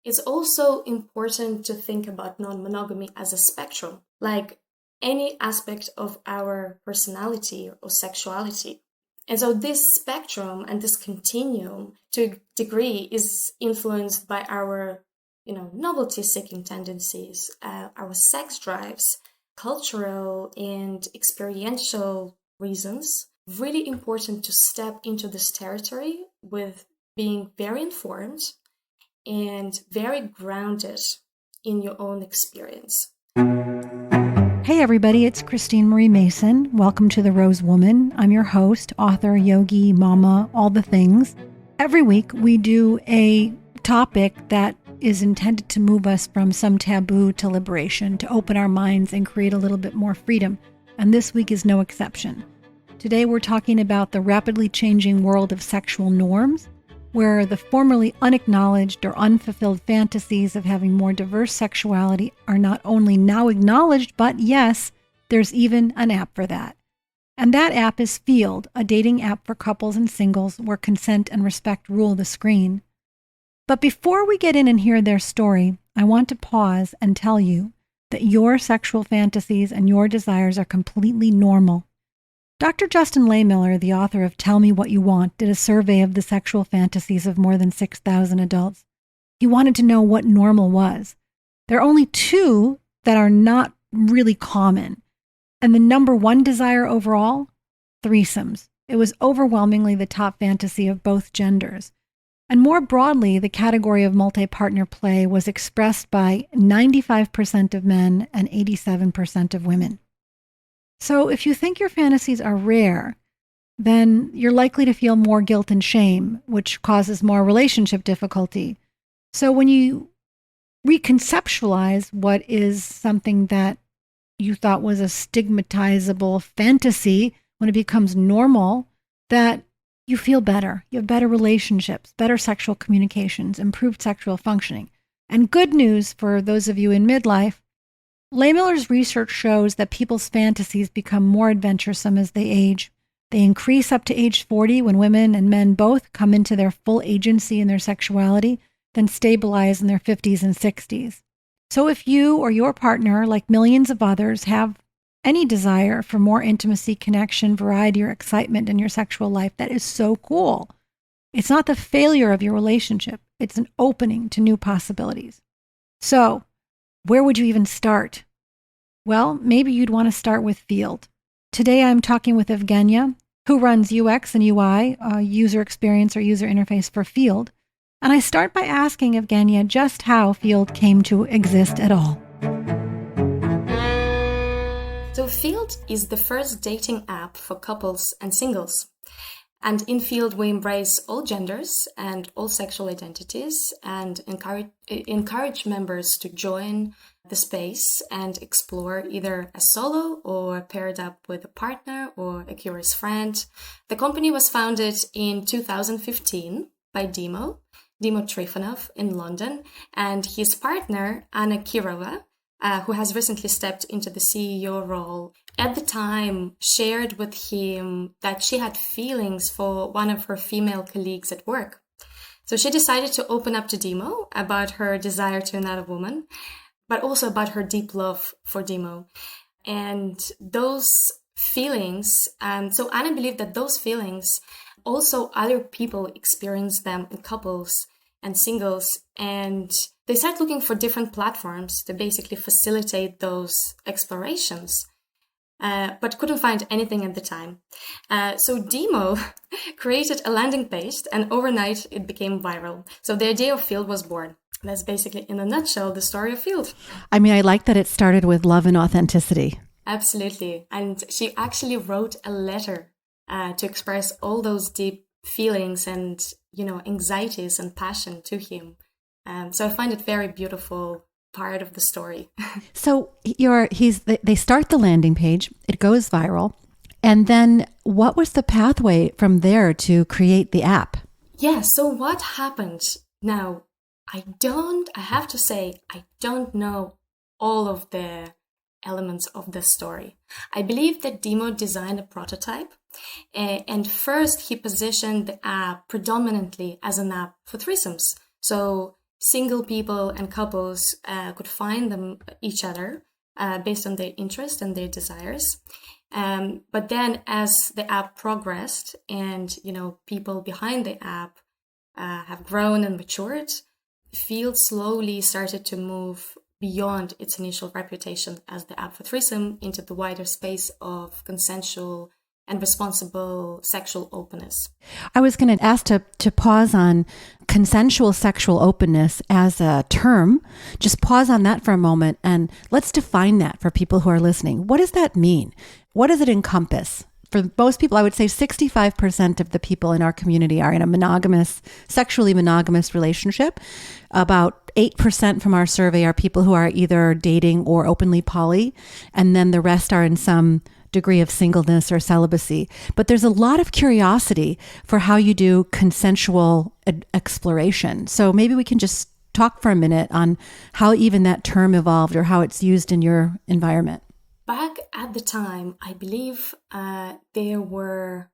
It's also important to think about non-monogamy as a spectrum, like any aspect of our personality or sexuality. And so this spectrum and this continuum to a degree is influenced by our, novelty-seeking tendencies, our sex drives, cultural and experiential reasons. Really important to step into this territory with being very informed and very grounded in your own experience. Hey everybody, it's Christine Marie Mason. Welcome to The Rose Woman. I'm your host, author, yogi, mama, all the things. Every week we do a topic that is intended to move us from some taboo to liberation, to open our minds and create a little bit more freedom. And this week is no exception. Today we're talking about the rapidly changing world of sexual norms, where the formerly unacknowledged or unfulfilled fantasies of having more diverse sexuality are not only now acknowledged, but yes, there's even an app for that. And that app is AppFeeld, a dating app for couples and singles where consent and respect rule the screen. But before we get in and hear their story, I want to pause and tell you that your sexual fantasies and your desires are completely normal. Dr. Justin Lehmiller, the author of Tell Me What You Want, did a survey of the sexual fantasies of more than 6,000 adults. He wanted to know what normal was. There are only two that are not really common. And the number one desire overall? Threesomes. It was overwhelmingly the top fantasy of both genders. And more broadly, the category of multi-partner play was expressed by 95% of men and 87% of women. So if you think your fantasies are rare, then you're likely to feel more guilt and shame, which causes more relationship difficulty. So when you reconceptualize what is something that you thought was a stigmatizable fantasy, when it becomes normal, that you feel better, you have better relationships, better sexual communications, improved sexual functioning. And good news for those of you in midlife, Lehmiller's research shows that people's fantasies become more adventuresome as they age. They increase up to age 40 when women and men both come into their full agency in their sexuality, then stabilize in their 50s and 60s. So if you or your partner, like millions of others, have any desire for more intimacy, connection, variety, or excitement in your sexual life, that is so cool. It's not the failure of your relationship. It's an opening to new possibilities. So, where would you even start? Well, maybe you'd want to start with AppFeeld. Today I'm talking with Evgenia, who runs UX and UI, user experience or user interface for AppFeeld. And I start by asking Evgenia just how AppFeeld came to exist at all. So AppFeeld is the first dating app for couples and singles. And in AppFeeld, we embrace all genders and all sexual identities and encourage members to join the space and explore either as solo or paired up with a partner or a curious friend. The company was founded in 2015 by Dimo Trifonov in London, and his partner, Anna Kirova, who has recently stepped into the CEO role, at the time shared with him that she had feelings for one of her female colleagues at work. So she decided to open up to Dimo about her desire to another woman, but also about her deep love for Dimo. And those feelings, so Anna believed that those feelings, also other people experience them in couples and singles, and they start looking for different platforms to basically facilitate those explorations, but couldn't find anything at the time. So Dimo created a landing page, and overnight it became viral. So the idea of AppFeeld was born. That's basically, in a nutshell, the story of AppFeeld. I mean, I like that it started with love and authenticity. Absolutely. And she actually wrote a letter to express all those deep feelings and, anxieties and passion to him. So I find it very beautiful part of the story. So they start the landing page, it goes viral. And then what was the pathway from there to create the app? Yeah, so what happened? Now, I have to say, I don't know all of the elements of the story. I believe that Dimo designed a prototype, and first he positioned the app predominantly as an app for threesomes. So single people and couples could find each other based on their interest and their desires. But then as the app progressed and, people behind the app have grown and matured, Feeld slowly started to move beyond its initial reputation as the app for threesome into the wider space of consensual and responsible sexual openness. I was going to ask to pause on consensual sexual openness as a term. Just pause on that for a moment and let's define that for people who are listening. What does that mean? What does it encompass? For most people, I would say 65% of the people in our community are in a sexually monogamous relationship. About 8% from our survey are people who are either dating or openly poly, and then the rest are in some degree of singleness or celibacy. But there's a lot of curiosity for how you do consensual exploration. So maybe we can just talk for a minute on how even that term evolved or how it's used in your environment. Back at the time, I believe there were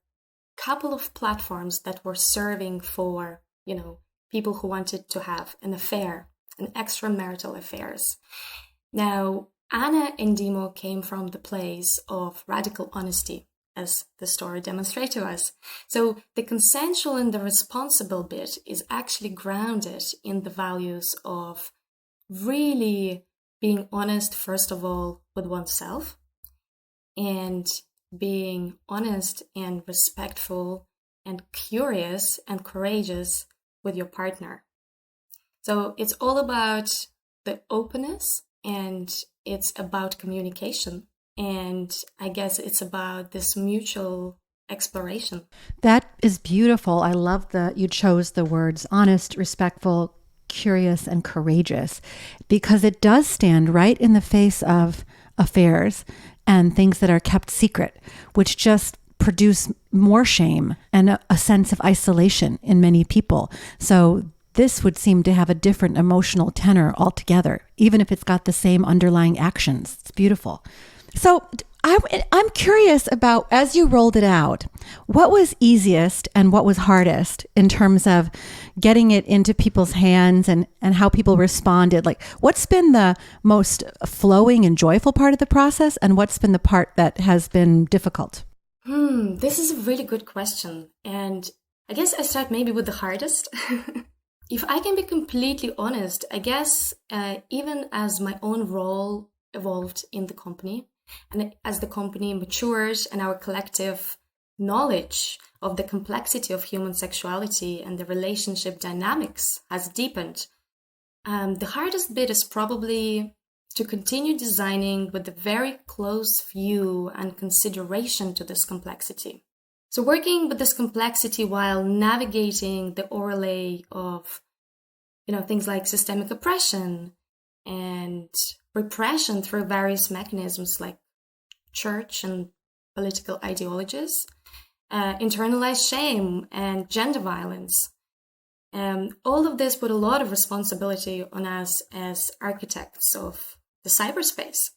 a couple of platforms that were serving for, people who wanted to have an affair, an extramarital affairs. Now, Anna and Demo came from the place of radical honesty, as the story demonstrates to us. So the consensual and the responsible bit is actually grounded in the values of really being honest, first of all, with oneself, and being honest and respectful and curious and courageous with your partner. So it's all about the openness, and it's about communication. And I guess it's about this mutual exploration. That is beautiful. I love that you chose the words honest, respectful, curious, and courageous, because it does stand right in the face of affairs and things that are kept secret, which just produce more shame and a sense of isolation in many people. So this would seem to have a different emotional tenor altogether, even if it's got the same underlying actions. It's beautiful. So I'm curious about, as you rolled it out, what was easiest and what was hardest in terms of getting it into people's hands and how people responded? Like, what's been the most flowing and joyful part of the process, and what's been the part that has been difficult? This is a really good question. And I guess I start maybe with the hardest. If I can be completely honest, I guess even as my own role evolved in the company, and as the company matures and our collective knowledge of the complexity of human sexuality and the relationship dynamics has deepened, the hardest bit is probably to continue designing with a very close view and consideration to this complexity. So working with this complexity while navigating the overlay of, things like systemic oppression and repression through various mechanisms like church and political ideologies, internalized shame and gender violence. All of this put a lot of responsibility on us as architects of the cyberspace,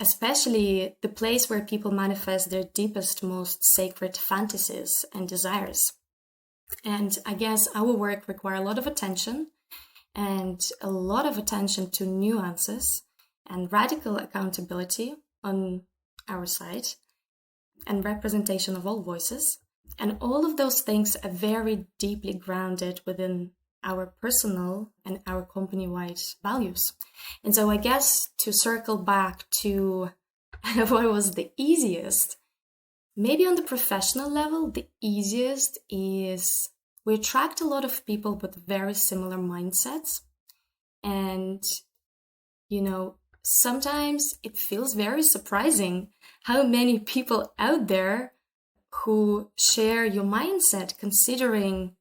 especially the place where people manifest their deepest, most sacred fantasies and desires. And I guess our work requires a lot of attention and a lot of attention to nuances and radical accountability on our side and representation of all voices. And all of those things are very deeply grounded within our personal and our company-wide values. And so I guess to circle back to what was the easiest, maybe on the professional level, the easiest is we attract a lot of people with very similar mindsets. And, sometimes it feels very surprising how many people out there who share your mindset, considering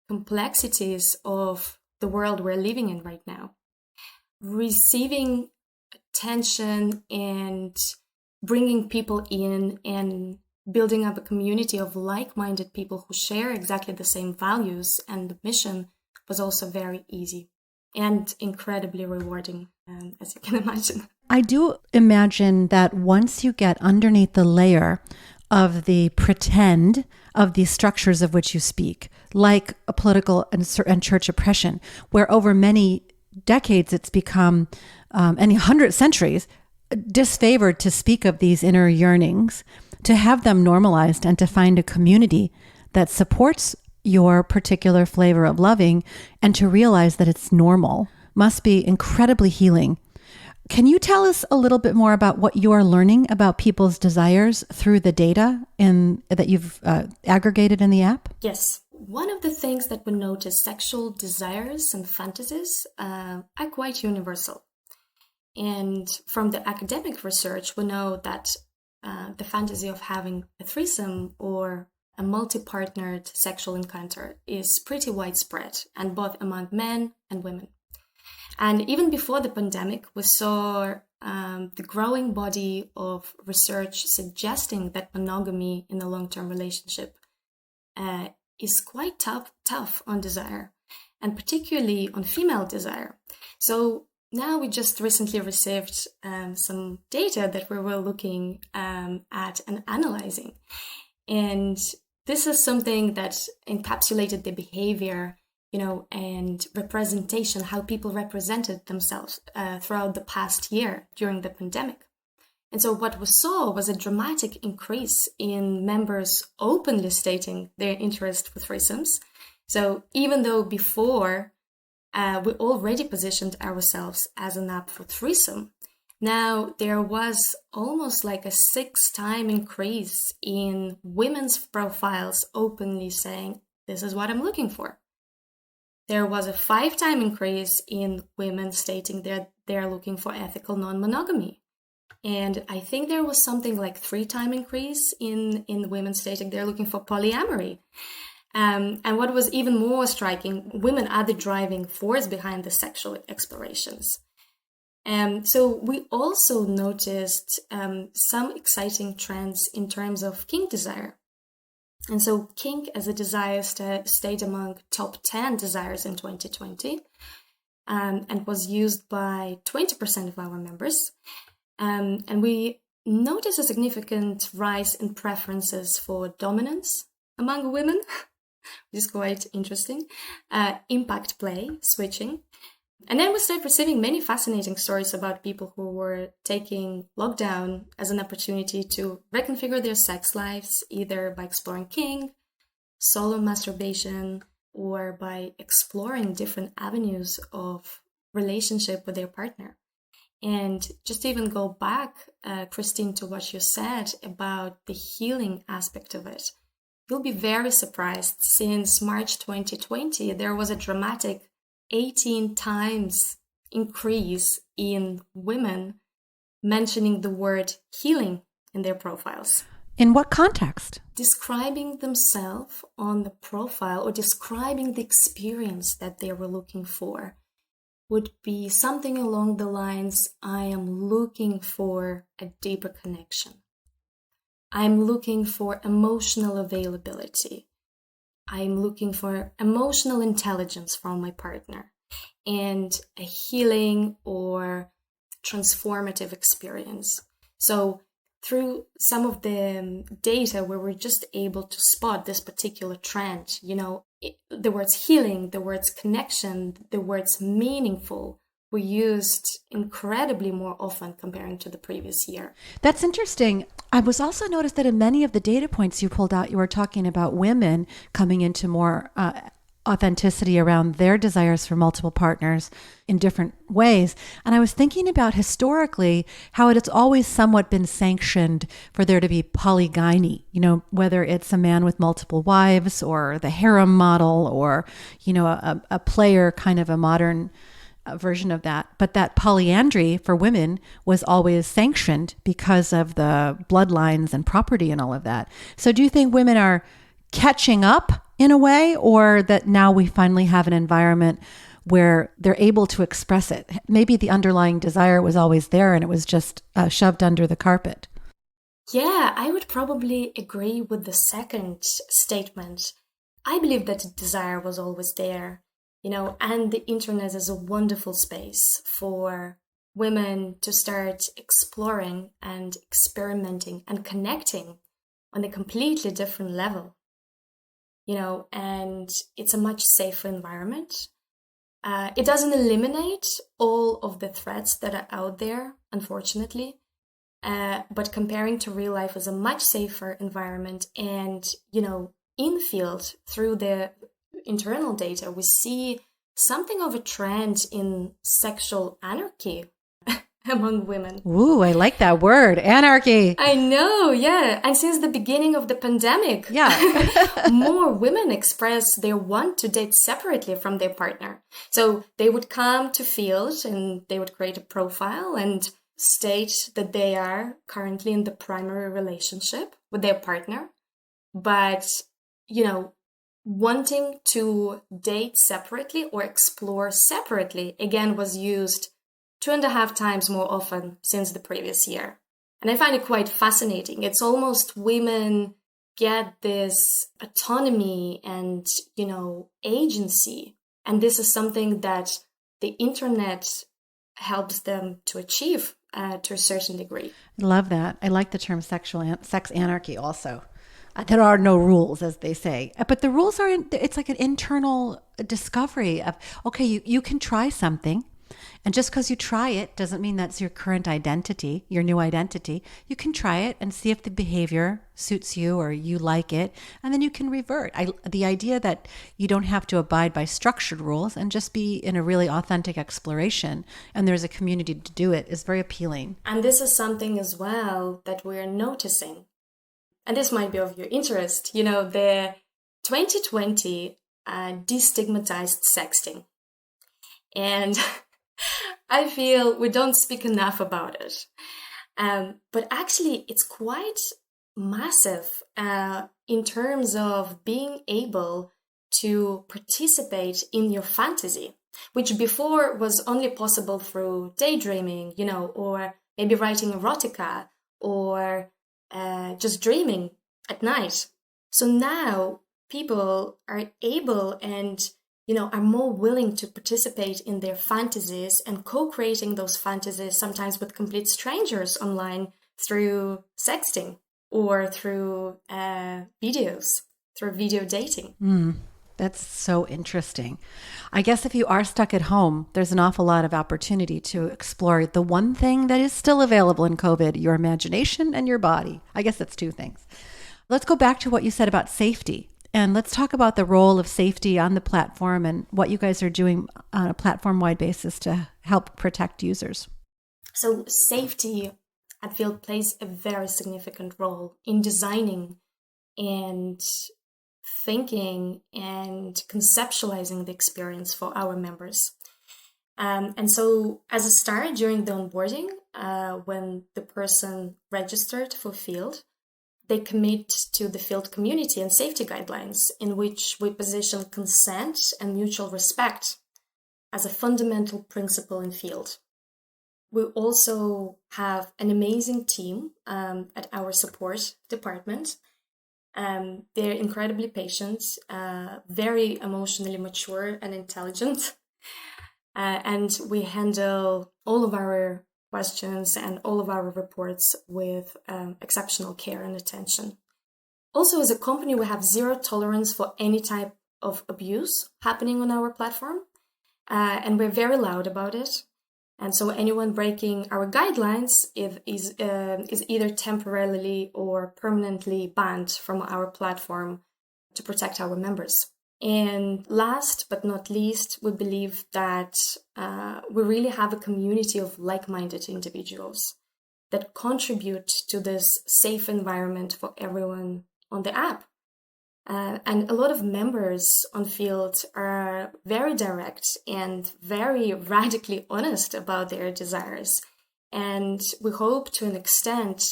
complexities of the world we're living in right now. Receiving attention and bringing people in and building up a community of like-minded people who share exactly the same values and the mission was also very easy and incredibly rewarding, as you can imagine. I do imagine that once you get underneath the layer of the pretend of these structures of which you speak, like a political and church oppression, where over many decades it's become, and 100 centuries, disfavored to speak of these inner yearnings, to have them normalized and to find a community that supports your particular flavor of loving and to realize that it's normal must be incredibly healing. Can you tell us a little bit more about what you are learning about people's desires through the data that you've aggregated in the app? Yes. One of the things that we notice, sexual desires and fantasies are quite universal. And from the academic research, we know that the fantasy of having a threesome or a multi-partnered sexual encounter is pretty widespread, and both among men and women. And even before the pandemic, we saw the growing body of research suggesting that monogamy in a long-term relationship is quite tough on desire, and particularly on female desire. So now we just recently received some data that we were looking at and analyzing. And this is something that encapsulated the behavior, and representation, how people represented themselves throughout the past year during the pandemic. And so what we saw was a dramatic increase in members openly stating their interest for threesomes. So even though before we already positioned ourselves as an app for threesome, now there was almost like a 6-time increase in women's profiles openly saying, this is what I'm looking for. There was a 5-time increase in women stating that they're looking for ethical non-monogamy. And I think there was something like 3-time increase in women stating they're looking for polyamory. And what was even more striking, women are the driving force behind the sexual explorations. So we also noticed some exciting trends in terms of kink desire. And so kink as a desire stayed among top 10 desires in 2020 and was used by 20% of our members. And we noticed a significant rise in preferences for dominance among women, which is quite interesting, impact play, switching. And then we started receiving many fascinating stories about people who were taking lockdown as an opportunity to reconfigure their sex lives, either by exploring kink, solo masturbation, or by exploring different avenues of relationship with their partner. And just to even go back, Christine, to what you said about the healing aspect of it, you'll be very surprised. Since March 2020, there was a dramatic 18 times increase in women mentioning the word healing in their profiles. In what context? Describing themselves on the profile or describing the experience that they were looking for would be something along the lines, I am looking for a deeper connection. I'm looking for emotional availability. I'm looking for emotional intelligence from my partner and a healing or transformative experience. So through some of the data where we're just able to spot this particular trend, the words healing, the words connection, the words meaningful were used incredibly more often comparing to the previous year. That's interesting. I was also noticed that in many of the data points you pulled out, you were talking about women coming into more authenticity around their desires for multiple partners in different ways. And I was thinking about historically how it's always somewhat been sanctioned for there to be polygyny, whether it's a man with multiple wives or the harem model or, a player, kind of a modern version of that. But that polyandry for women was always sanctioned because of the bloodlines and property and all of that. So do you think women are catching up in a way, or that now we finally have an environment where they're able to express it? Maybe the underlying desire was always there and it was just shoved under the carpet. Yeah, I would probably agree with the second statement. I believe that desire was always there, and the internet is a wonderful space for women to start exploring and experimenting and connecting on a completely different level, and it's a much safer environment. It doesn't eliminate all of the threats that are out there, unfortunately, but comparing to real life is a much safer environment. And, in field, through the internal data, we see something of a trend in sexual anarchy among women. Ooh, I like that word, anarchy. I know, yeah. And since the beginning of the pandemic, more women express their want to date separately from their partner. So they would come to field and they would create a profile and state that they are currently in the primary relationship with their partner. But, wanting to date separately or explore separately, again, was used 2.5 times more often since the previous year. And I find it quite fascinating. It's almost women get this autonomy and, agency. And this is something that the internet helps them to achieve to a certain degree. I love that. I like the term sex anarchy also. There are no rules, as they say, but the rules are, it's like an internal discovery of, okay, you can try something. And just because you try it doesn't mean that's your current identity, your new identity. You can try it and see if the behavior suits you or you like it, and then you can revert. The idea that you don't have to abide by structured rules and just be in a really authentic exploration, and there's a community to do it, is very appealing. And this is something as well that we're noticing. And this might be of your interest. The 2020 destigmatized sexting. And I feel we don't speak enough about it. But actually, it's quite massive in terms of being able to participate in your fantasy, which before was only possible through daydreaming, or maybe writing erotica or just dreaming at night. So now people are able and are more willing to participate in their fantasies and co-creating those fantasies, sometimes with complete strangers online through sexting or through videos, through video dating. That's so interesting. I guess if you are stuck at home, there's an awful lot of opportunity to explore the one thing that is still available in COVID, your imagination and your body. I guess that's two things. Let's go back to what you said about safety. And let's talk about the role of safety on the platform and what you guys are doing on a platform-wide basis to help protect users. So safety, I feel, plays a very significant role in designing and thinking and conceptualizing the experience for our members. And so as a start, during the onboarding, when the person registered for Field, they commit to the Field community and safety guidelines, in which we position consent and mutual respect as a fundamental principle in Field. We also have an amazing team at our support department. They're incredibly patient, very emotionally mature and intelligent. And we handle all of our questions and all of our reports with exceptional care and attention. Also, as a company, we have zero tolerance for any type of abuse happening on our platform. And we're very loud about it. And so anyone breaking our guidelines is either temporarily or permanently banned from our platform to protect our members. And last but not least, we believe that we really have a community of like-minded individuals that contribute to this safe environment for everyone on the app. And a lot of members on Field are very direct and very radically honest about their desires. And we hope to an extent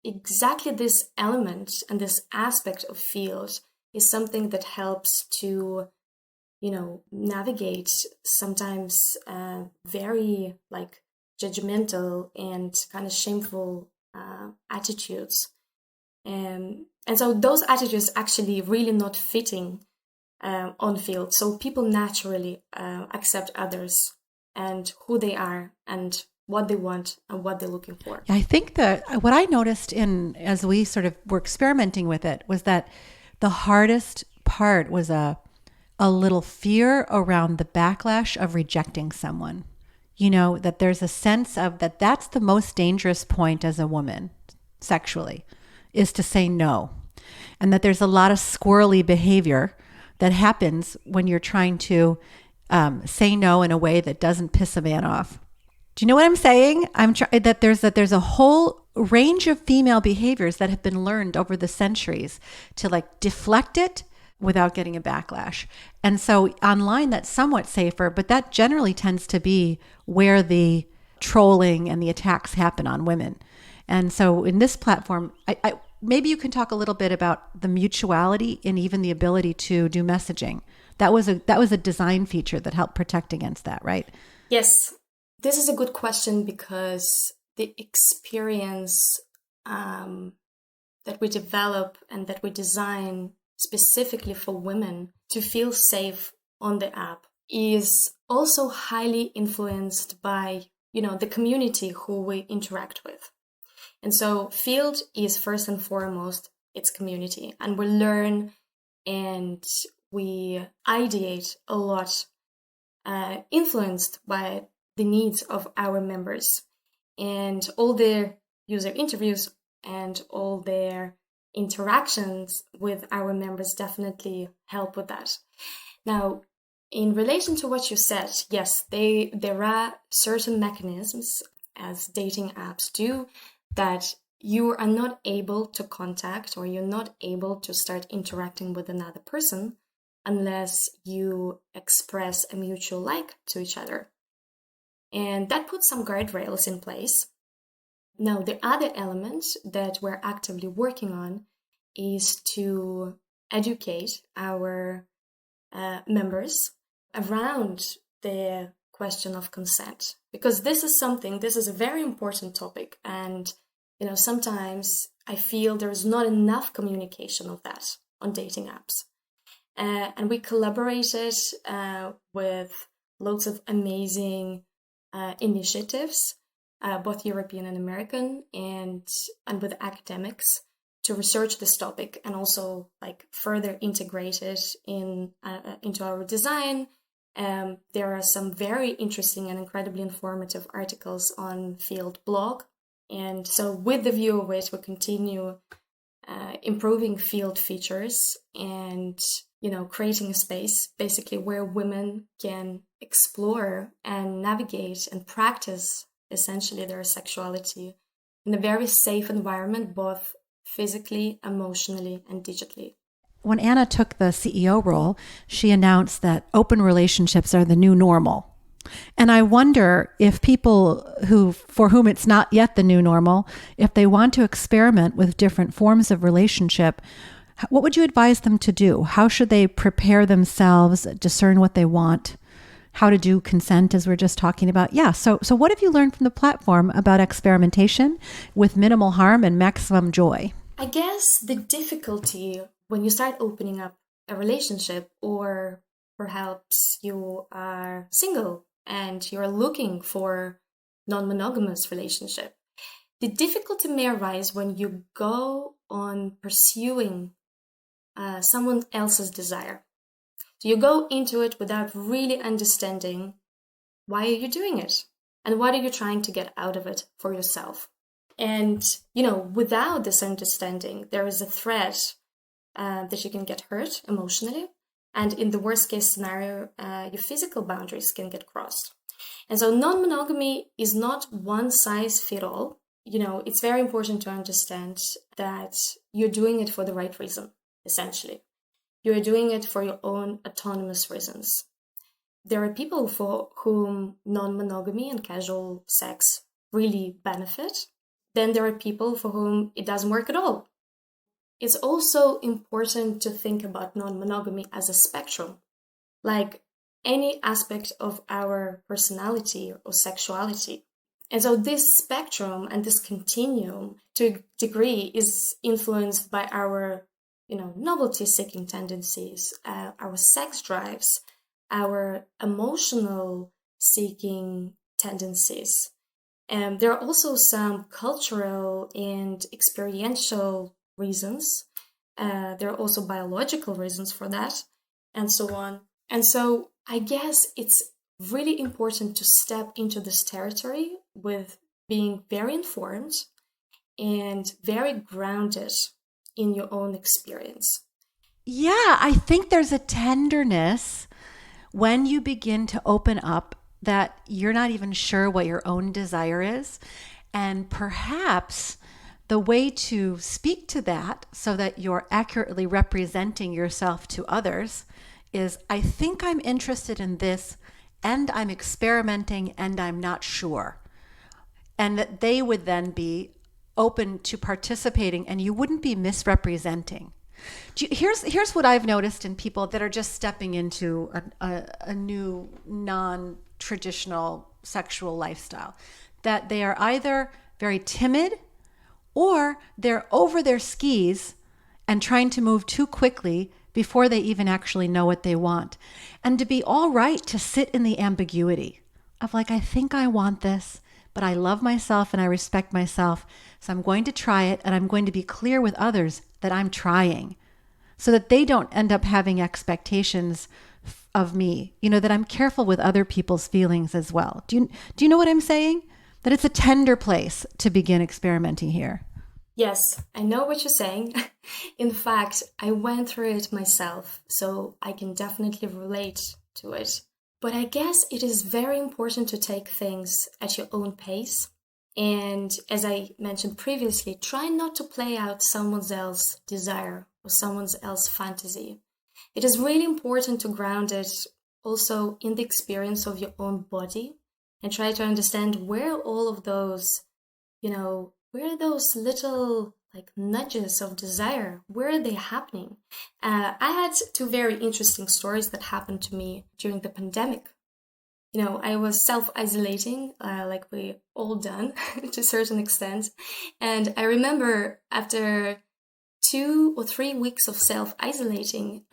exactly this element and this aspect of Field is something that helps to, navigate sometimes very judgmental and kind of shameful attitudes. And so those attitudes actually really not fitting on Field. So people naturally accept others and who they are and what they want and what they're looking for. I think that what I noticed as we sort of were experimenting with it was that the hardest part was a little fear around the backlash of rejecting someone. That there's a sense of that's the most dangerous point as a woman sexually, is to say no. And that there's a lot of squirrely behavior that happens when you're trying to say no in a way that doesn't piss a man off. Do you know what I'm saying? That there's a whole range of female behaviors that have been learned over the centuries to like deflect it without getting a backlash. And so online that's somewhat safer, but that generally tends to be where the trolling and the attacks happen on women. And so in this platform, I maybe you can talk a little bit about the mutuality and even the ability to do messaging. That was a design feature that helped protect against that, right? Yes. This is a good question because the experience that we develop and that we design specifically for women to feel safe on the app is also highly influenced by, the community who we interact with. And so Field is first and foremost its community, and we learn and we ideate a lot, influenced by the needs of our members, and all their user interviews and all their interactions with our members definitely help with that. Now, in relation to what you said, yes, there are certain mechanisms, as dating apps do, that you are not able to contact or you're not able to start interacting with another person unless you express a mutual like to each other. And that puts some guardrails in place. Now, the other element that we're actively working on is to educate our members around the question of consent, because this is a very important topic. And, sometimes I feel there's not enough communication of that on dating apps. And we collaborated with loads of amazing initiatives, both European and American, and with academics to research this topic and also further integrate it into our design. There are some very interesting and incredibly informative articles on Field blog. And so with the view of which we continue improving Field features and, creating a space basically where women can explore and navigate and practice essentially their sexuality in a very safe environment, both physically, emotionally, and digitally. When Anna took the CEO role, she announced that open relationships are the new normal. And I wonder if people for whom it's not yet the new normal, if they want to experiment with different forms of relationship, what would you advise them to do? How should they prepare themselves, discern what they want, how to do consent, as we're just talking about? Yeah. So what have you learned from the platform about experimentation with minimal harm and maximum joy? I guess the difficulty when you start opening up a relationship, or perhaps you are single and you're looking for non-monogamous relationship, the difficulty may arise when you go on pursuing someone else's desire. So you go into it without really understanding why are you doing it and what are you trying to get out of it for yourself. And, without this understanding, there is a threat that you can get hurt emotionally. And in the worst case scenario, your physical boundaries can get crossed. And so non-monogamy is not one size fit all. It's very important to understand that you're doing it for the right reason, essentially. You are doing it for your own autonomous reasons. There are people for whom non-monogamy and casual sex really benefit. Then there are people for whom it doesn't work at all. It's also important to think about non-monogamy as a spectrum, like any aspect of our personality or sexuality. And so this spectrum and this continuum, to a degree, is influenced by our, novelty-seeking tendencies, our sex drives, our emotional seeking tendencies. There are also some cultural and experiential reasons. There are also biological reasons for that, and so on. And so I guess it's really important to step into this territory with being very informed and very grounded in your own experience. Yeah, I think there's a tenderness when you begin to open up that you're not even sure what your own desire is. And perhaps the way to speak to that so that you're accurately representing yourself to others is, I think I'm interested in this, and I'm experimenting, and I'm not sure. And that they would then be open to participating, and you wouldn't be misrepresenting. Here's what I've noticed in people that are just stepping into a new non-traditional sexual lifestyle, that they are either very timid or they're over their skis and trying to move too quickly before they even actually know what they want. And to be all right to sit in the ambiguity of like, I think I want this, but I love myself and I respect myself. So I'm going to try it, and I'm going to be clear with others that I'm trying so that they don't end up having expectations of me, that I'm careful with other people's feelings as well. Do you know what I'm saying? That it's a tender place to begin experimenting here. Yes, I know what you're saying. In fact, I went through it myself, so I can definitely relate to it. But I guess it is very important to take things at your own pace. And as I mentioned previously, try not to play out someone else's desire or someone else's fantasy. It is really important to ground it also in the experience of your own body and try to understand where all of those, where are those little like nudges of desire, where are they happening? I had two very interesting stories that happened to me during the pandemic. I was self-isolating, like we all done to a certain extent. And I remember after 2 or 3 weeks of self-isolating,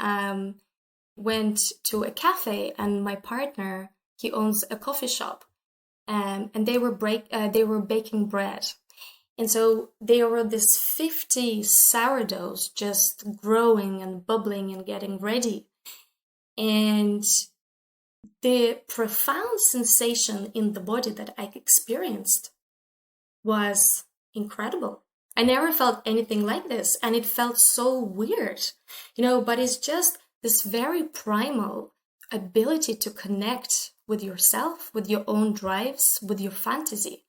went to a cafe, and my partner, he owns a coffee shop, and they were baking bread. And so there were this 50 sourdoughs just growing and bubbling and getting ready. And the profound sensation in the body that I experienced was incredible. I never felt anything like this, and it felt so weird, but it's just this very primal ability to connect with yourself, with your own drives, with your fantasy.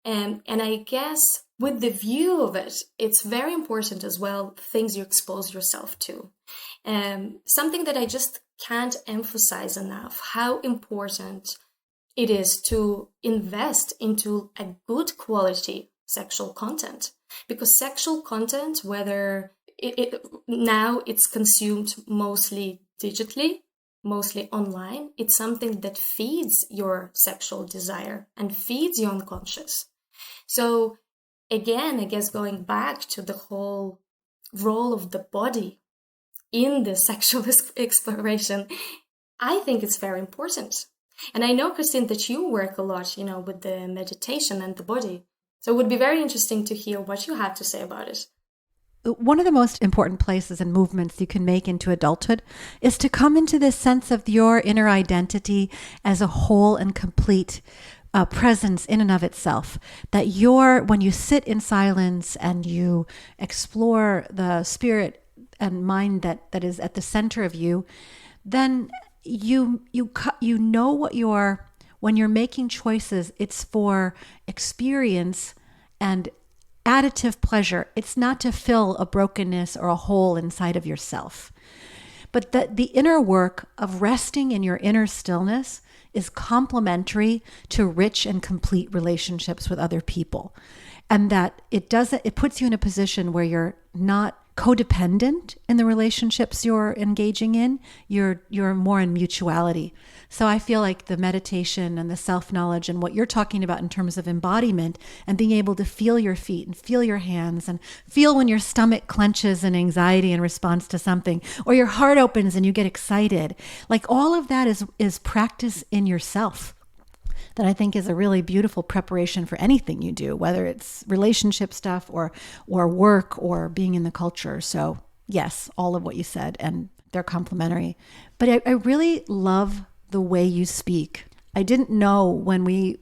And I guess with the view of it, it's very important as well, things you expose yourself to. Something that I just can't emphasize enough, how important it is to invest into a good quality sexual content. Because sexual content, whether now it's consumed mostly digitally, mostly online, it's something that feeds your sexual desire and feeds your unconscious. So again, I guess going back to the whole role of the body in the sexual exploration, I think it's very important. And I know, Christine, that you work a lot, with the meditation and the body. So it would be very interesting to hear what you have to say about it. One of the most important places and movements you can make into adulthood is to come into this sense of your inner identity as a whole and complete presence in and of itself. That when you sit in silence and you explore the spirit and mind that is at the center of you, then you know when you're making choices, it's for experience and additive pleasure. It's not to fill a brokenness or a hole inside of yourself. But the inner work of resting in your inner stillness is complementary to rich and complete relationships with other people. And that it puts you in a position where you're not codependent in the relationships you're engaging in. You're more in mutuality. So I feel like the meditation and the self-knowledge and what you're talking about in terms of embodiment and being able to feel your feet and feel your hands and feel when your stomach clenches in anxiety in response to something, or your heart opens and you get excited. Like all of that is practice in yourself. that I think is a really beautiful preparation for anything you do, whether it's relationship stuff or work or being in the culture. So yes, all of what you said, and they're complementary. But I really love the way you speak. I didn't know when we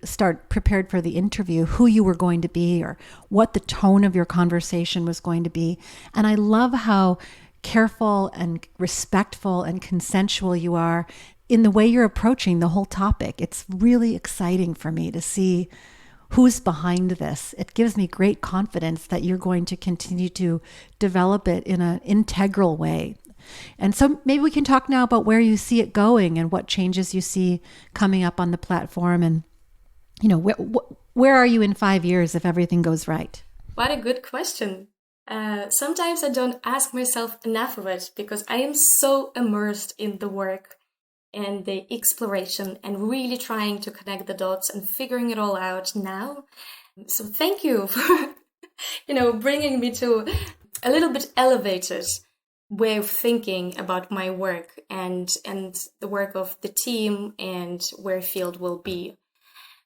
prepared for the interview who you were going to be or what the tone of your conversation was going to be. And I love how careful and respectful and consensual you are in the way you're approaching the whole topic. It's really exciting for me to see who's behind this. It gives me great confidence that you're going to continue to develop it in an integral way. And so maybe we can talk now about where you see it going and what changes you see coming up on the platform. And, where are you in 5 years if everything goes right? What a good question. Sometimes I don't ask myself enough of it because I am so immersed in the work and the exploration and really trying to connect the dots and figuring it all out now. So thank you for, bringing me to a little bit elevated way of thinking about my work and the work of the team and where Field will be.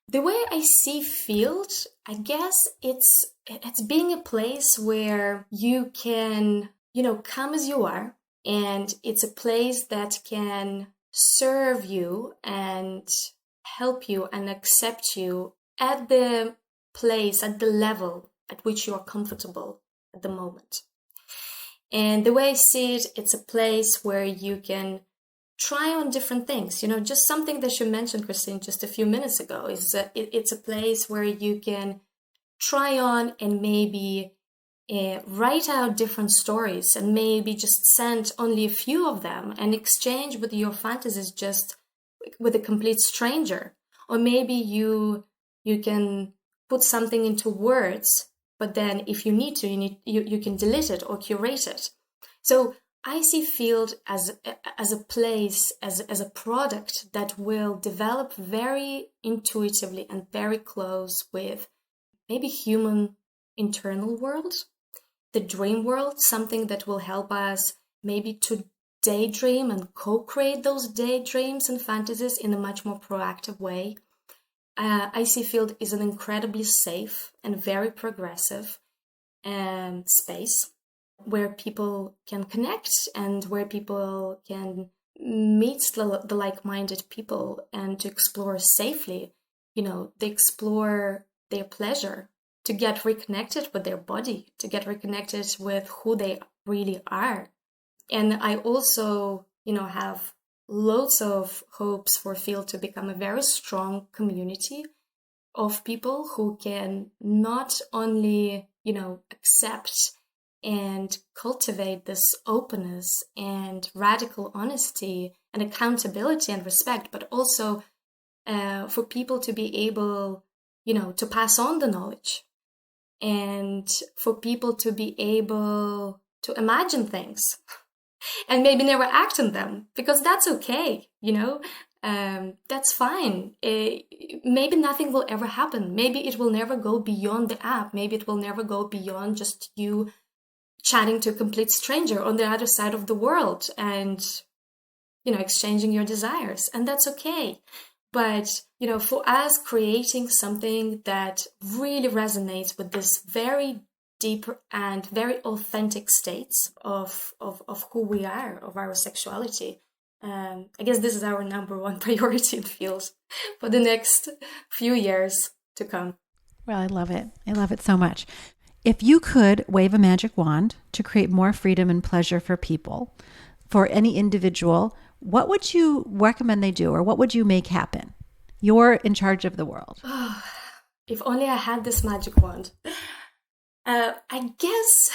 The way I see Field, I guess it's being a place where you can, come as you are, and it's a place that can serve you and help you and accept you at the place, at the level at which you are comfortable at the moment. And the way I see it, it's a place where you can try on different things. Just something that you mentioned, Christine, just a few minutes ago, is that it's a place where you can try on and maybe write out different stories and maybe just send only a few of them and exchange with your fantasies just with a complete stranger. Or maybe you can put something into words, but then if you need to, you can delete it or curate it. So I see Field as a place, as a product that will develop very intuitively and very close with maybe human internal world, the dream world, something that will help us maybe to daydream and co-create those daydreams and fantasies in a much more proactive way. I see Field is an incredibly safe and very progressive space where people can connect and where people can meet the like-minded people and to explore safely. They explore their pleasure, to get reconnected with their body, to get reconnected with who they really are. And I also, have loads of hopes for Field to become a very strong community of people who can not only, accept and cultivate this openness and radical honesty and accountability and respect, but also for people to be able, to pass on the knowledge and for people to be able to imagine things and maybe never act on them, because that's okay, that's fine. Maybe nothing will ever happen. Maybe it will never go beyond the app. Maybe it will never go beyond just you chatting to a complete stranger on the other side of the world and, exchanging your desires. And that's okay. But, for us, creating something that really resonates with this very deep and very authentic states of who we are, of our sexuality, I guess this is our number one priority in Field for the next few years to come. Well, I love it. I love it so much. If you could wave a magic wand to create more freedom and pleasure for people, for any individual, what would you recommend they do, or what would you make happen? You're in charge of the world. Oh, if only I had this magic wand. I guess...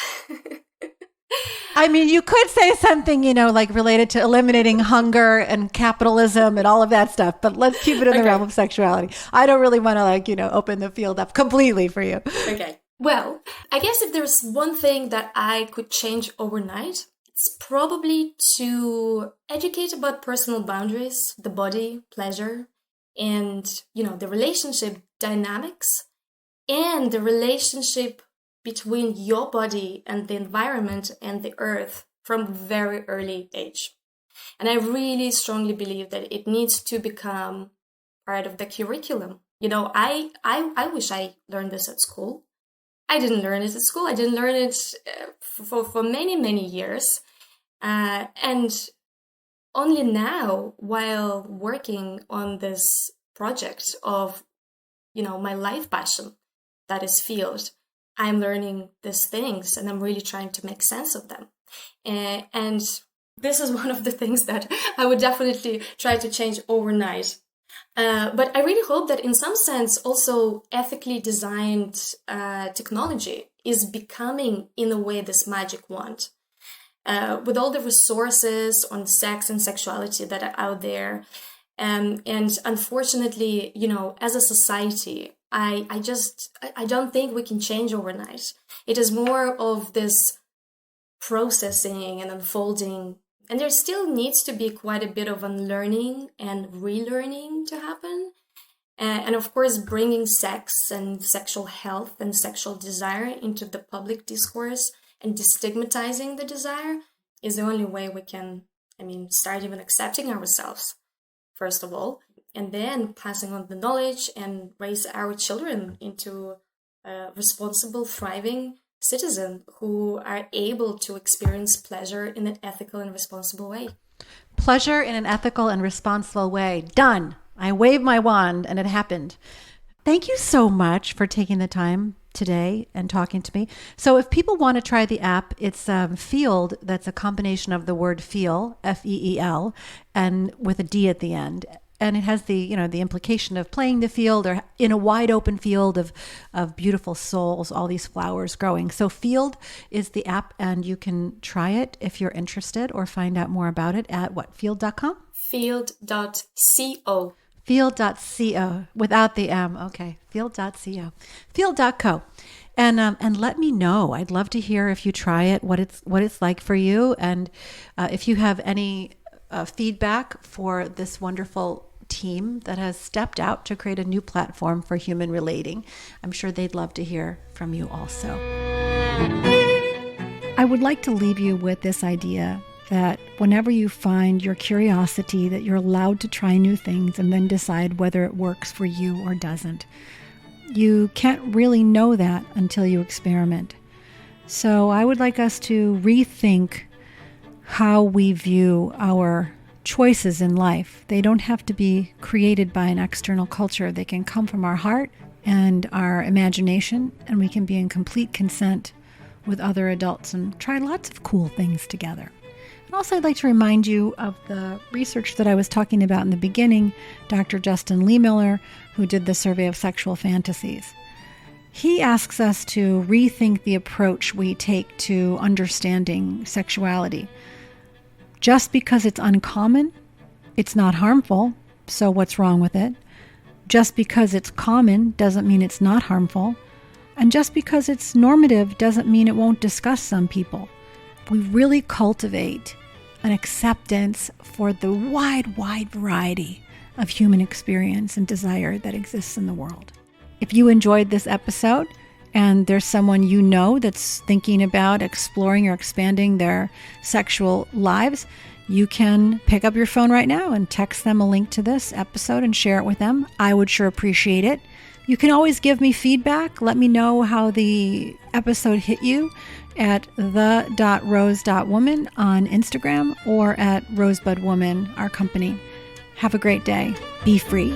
I mean, you could say something, like related to eliminating hunger and capitalism and all of that stuff, but let's keep it in the realm of sexuality. I don't really want to open the field up completely for you. Okay. Well, I guess if there's one thing that I could change overnight, it's probably to educate about personal boundaries, the body, pleasure, and, the relationship dynamics and the relationship between your body and the environment and the earth from a very early age. And I really strongly believe that it needs to become part of the curriculum I wish I learned this at school. I didn't learn it at school. I didn't learn it for many, many years. And only now, while working on this project of, my life passion, that is field, I'm learning these things and I'm really trying to make sense of them. And this is one of the things that I would definitely try to change overnight. But I really hope that in some sense also ethically designed technology is becoming, in a way, this magic wand. With all the resources on sex and sexuality that are out there. And unfortunately, as a society, I don't think we can change overnight. It is more of this processing and unfolding. And there still needs to be quite a bit of unlearning and relearning to happen. And of course, bringing sex and sexual health and sexual desire into the public discourse and destigmatizing the desire is the only way we can, start even accepting ourselves, first of all, and then passing on the knowledge and raise our children into responsible, thriving citizens who are able to experience pleasure in an ethical and responsible way. Pleasure in an ethical and responsible way. Done. I waved my wand and it happened. Thank you so much for taking the time today and talking to me. So if people want to try the app, it's Field. That's a combination of the word feel, F-E-E-L, and with a D at the end. And it has the implication of playing the field or in a wide open field of beautiful souls, all these flowers growing. So Field is the app, and you can try it if you're interested or find out more about it at what, field.com? Field.co. Field.co without the M. Okay. Field.co. Field.co. And let me know. I'd love to hear if you try it, what it's like for you. And if you have any feedback for this wonderful team that has stepped out to create a new platform for human relating, I'm sure they'd love to hear from you also. I would like to leave you with this idea that whenever you find your curiosity, that you're allowed to try new things and then decide whether it works for you or doesn't. You can't really know that until you experiment. So I would like us to rethink how we view our choices in life. They don't have to be created by an external culture. They can come from our heart and our imagination, and we can be in complete consent with other adults and try lots of cool things together. And also, I'd like to remind you of the research that I was talking about in the beginning, Dr. Justin Lehmiller, who did the survey of sexual fantasies. He asks us to rethink the approach we take to understanding sexuality. Just because it's uncommon, it's not harmful, so what's wrong with it? Just because it's common doesn't mean it's not harmful. And just because it's normative doesn't mean it won't disgust some people. We really cultivate an acceptance for the wide variety of human experience and desire that exists in the world. If you enjoyed this episode and there's someone you know that's thinking about exploring or expanding their sexual lives, you can pick up your phone right now and text them a link to this episode and share it with them. I would sure appreciate it. You can always give me feedback. Let me know how the episode hit you at the.rose.woman on Instagram or at Rosebud Woman, our company. Have a great day. Be free.